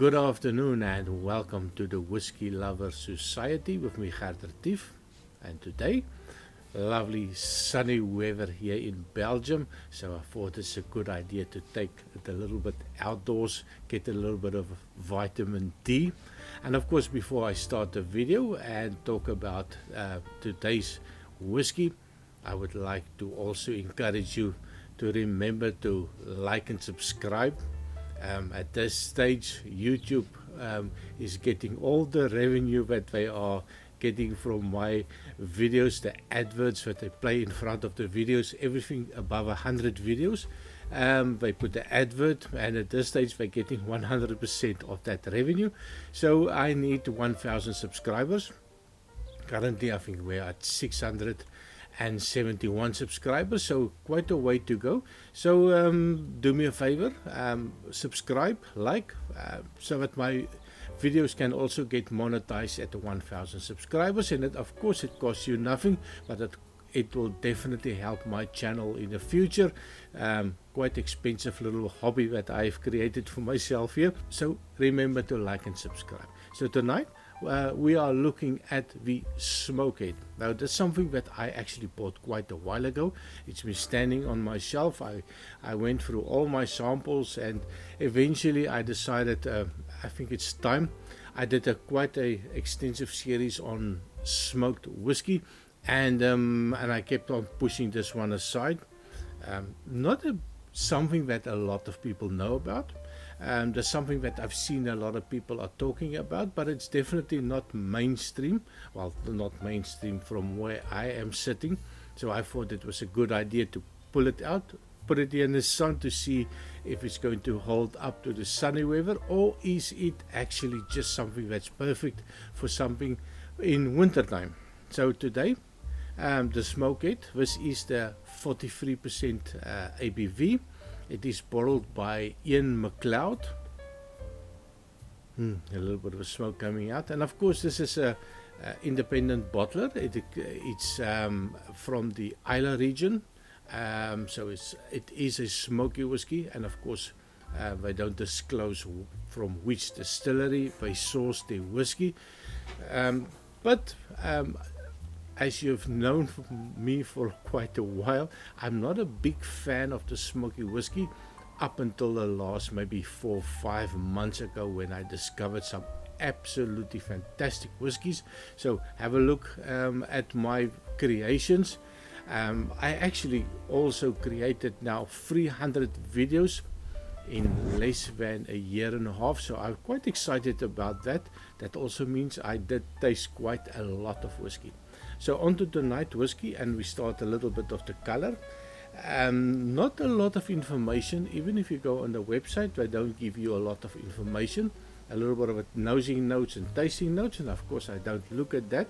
Good afternoon and welcome to the Whiskey Lover Society with me, Gert Retief. And today, lovely sunny weather here in Belgium, so I thought it's a good idea to take it a little bit outdoors, get a little bit of vitamin D. And of course, before I start the video and talk about today's whiskey, I would like to also encourage you to remember to like and subscribe. At this stage, YouTube is getting all the revenue that they are getting from my videos, the adverts that they play in front of the videos, everything above 100 videos. They put the advert, and at this stage they're getting 100% of that revenue. So I need 1,000 subscribers. Currently I think we're at 671 subscribers, so quite a way to go. So do me a favor, subscribe, like, so that my videos can also get monetized at the 1,000 subscribers. And of course it costs you nothing, but it will definitely help my channel in the future. Quite expensive little hobby that I've created for myself here. So remember to like and subscribe. So tonight we are looking at the Smokehead. Now that's something that I actually bought quite a while ago. It's been standing on my shelf. I went through all my samples, and eventually I decided I think it's time. I did quite a extensive series on smoked whiskey, and I kept on pushing this one aside. Not something that a lot of people know about. There's something that I've seen a lot of people are talking about, but it's definitely not mainstream. Well, not mainstream from where I am sitting. So I thought it was a good idea to pull it out, put it in the sun to see if it's going to hold up to the sunny weather, or is it actually just something that's perfect for something in wintertime. So today, the Smokehead, this is the 43% ABV. It is bottled by Ian McLeod. A little bit of smoke coming out. And of course this is a independent bottler. It's from the Islay region. So it is a smoky whiskey. And of course they don't disclose from which distillery they source their whiskey. But as you've known me for quite a while, I'm not a big fan of the smoky whiskey up until the last maybe 4 or 5 months ago, when I discovered some absolutely fantastic whiskies. So have a look at my creations. I actually also created now 300 videos in less than a year and a half, so I'm quite excited about that. That also means I did taste quite a lot of whiskey. So on to the night whiskey, and we start a little bit of the color. Not a lot of information. Even if you go on the website, they don't give you a lot of information. A little bit of a nosing notes and tasting notes, and of course I don't look at that,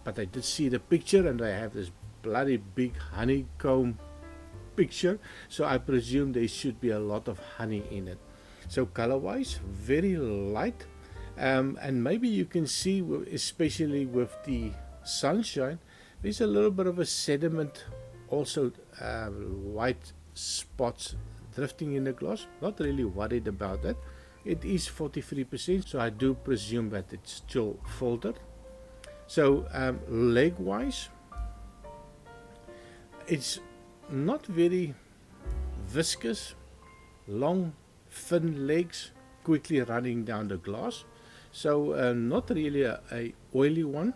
but I did see the picture, and I have this bloody big honeycomb picture, so I presume there should be a lot of honey in it. So color wise, very light, and maybe you can see, especially with the sunshine, there's a little bit of a sediment, also white spots drifting in the glass. Not really worried about that. It is 43%, so I do presume that it's still filtered. So leg wise, it's not very viscous, long thin legs quickly running down the glass. So not really a oily one.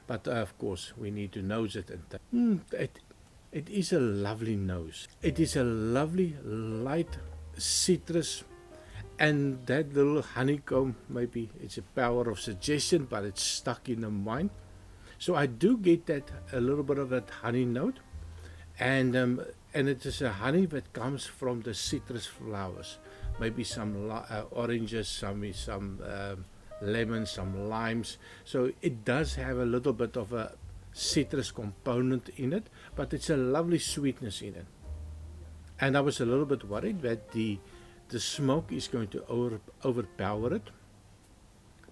But of course we need to nose it, and it is a lovely nose. It is a lovely light citrus, and that little honeycomb, maybe it's a power of suggestion, but it's stuck in the mind. So I do get that, a little bit of that honey note, and it is a honey that comes from the citrus flowers. Maybe some oranges, some lemons, some limes. So it does have a little bit of a citrus component in it, but it's a lovely sweetness in it. And I was a little bit worried that the smoke is going to overpower it,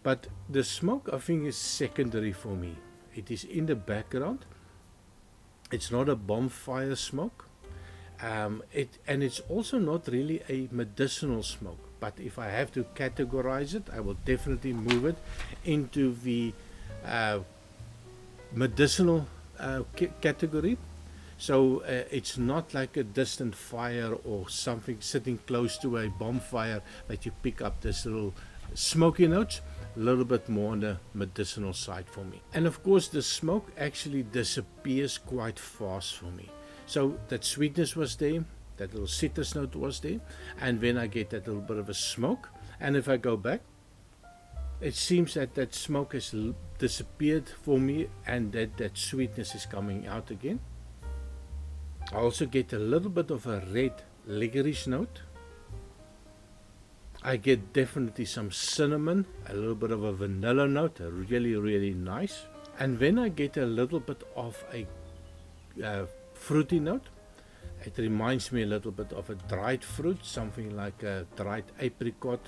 but the smoke, I think, is secondary for me. It is in the background. It's not a bonfire smoke, and it's also not really a medicinal smoke, but if I have to categorize it, I will definitely move it into the medicinal category. So it's not like a distant fire or something sitting close to a bonfire that you pick up this little smoky notes. A little bit more on the medicinal side for me. And of course the smoke actually disappears quite fast for me. So that sweetness was there, that little citrus note was there, and then I get that little bit of a smoke. And if I go back, it seems that that smoke has disappeared for me, and that sweetness is coming out again. I also get a little bit of a red licorice note. I get definitely some cinnamon, a little bit of a vanilla note, really nice. And then I get a little bit of a fruity note. It reminds me a little bit of a dried fruit, something like a dried apricot,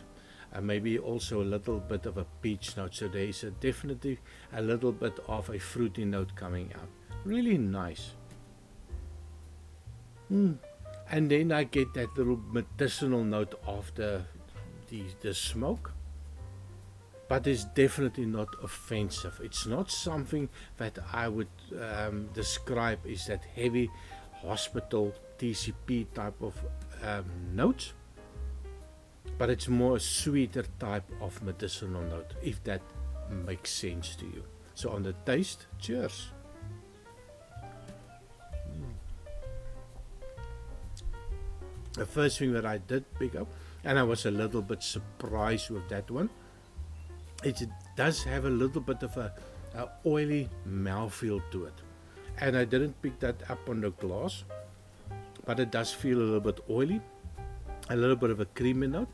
maybe also a little bit of a peach note. So there is definitely a little bit of a fruity note coming out. Really nice. And then I get that little medicinal note of the smoke, but it's definitely not offensive. It's not something that I would describe as that heavy hospital TCP type of notes, but it's more a sweeter type of medicinal note, if that makes sense to you. So on the taste, cheers. The first thing that I did pick up, and I was a little bit surprised with that one, it does have a little bit of a oily mouthfeel to it. And I didn't pick that up on the glass, but it does feel a little bit oily, a little bit of a creamy note.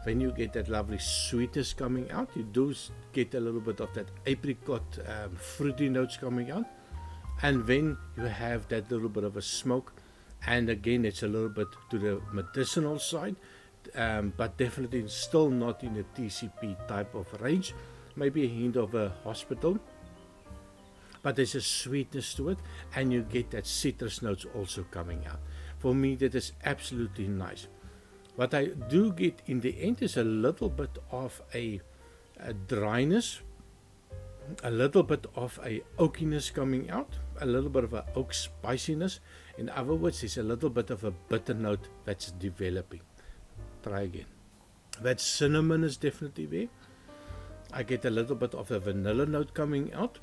When you get that lovely sweetness coming out, you do get a little bit of that apricot fruity notes coming out. And then you have that little bit of a smoke. And again, it's a little bit to the medicinal side, but definitely still not in the TCP type of range. Maybe a hint of a hospital, but there's a sweetness to it, and you get that citrus notes also coming out. For me, that is absolutely nice. What I do get in the end is a little bit of a dryness, a little bit of a oakiness coming out, a little bit of a oak spiciness. In other words, there's a little bit of a bitter note that's developing. Try again. That cinnamon is definitely there. I get a little bit of a vanilla note coming out,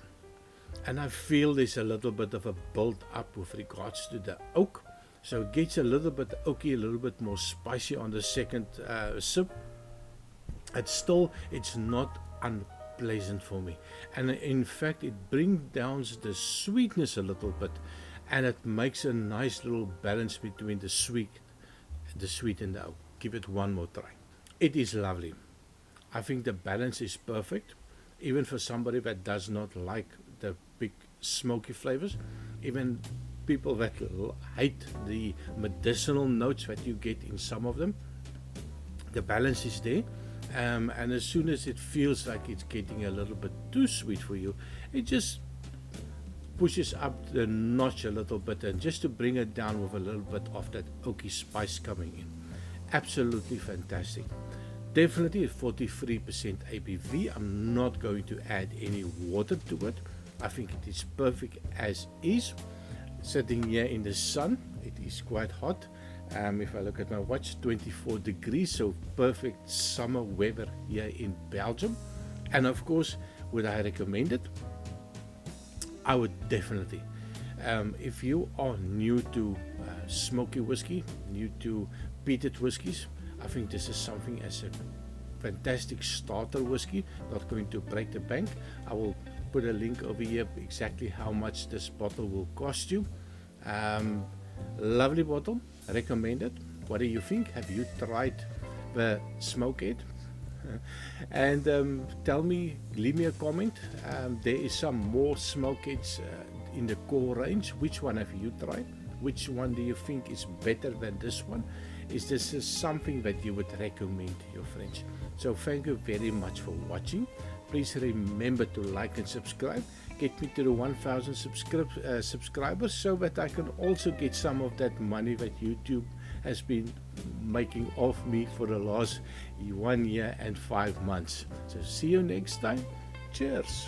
and I feel there's a little bit of a build up with regards to the oak. So it gets a little bit oaky, a little bit more spicy on the second sip. It's not unpleasant for me, and in fact it brings down the sweetness a little bit, and it makes a nice little balance between the sweet and the oak. Give it one more try. It is lovely. I think the balance is perfect, even for somebody that does not like the big smoky flavors. Even people that hate the medicinal notes that you get in some of them, the balance is there. And as soon as it feels like it's getting a little bit too sweet for you, it just pushes up the notch a little bit, and just to bring it down with a little bit of that oaky spice coming in. Absolutely fantastic. Definitely 43% ABV. I'm not going to add any water to it. I think it is perfect as is. Sitting here in the sun, it is quite hot. If I look at my watch, 24 degrees, so perfect summer weather here in Belgium. And of course, would I recommend it? I would definitely. If you are new to smoky whiskey, new to peated whiskies, I think this is something as a fantastic starter whiskey, not going to break the bank. I will put a link over here exactly how much this bottle will cost you. Lovely bottle, recommended. What do you think? Have you tried the Smokehead? And tell me, leave me a comment. There is some more Smokeheads in the core range. Which one have you tried? Which one do you think is better than this one? Is this something that you would recommend to your friends? So thank you very much for watching. Please remember to like and subscribe. Get me to the 1,000 subscribers, so that I can also get some of that money that YouTube has been making of me for the last 1 year and 5 months. So see you next time. Cheers.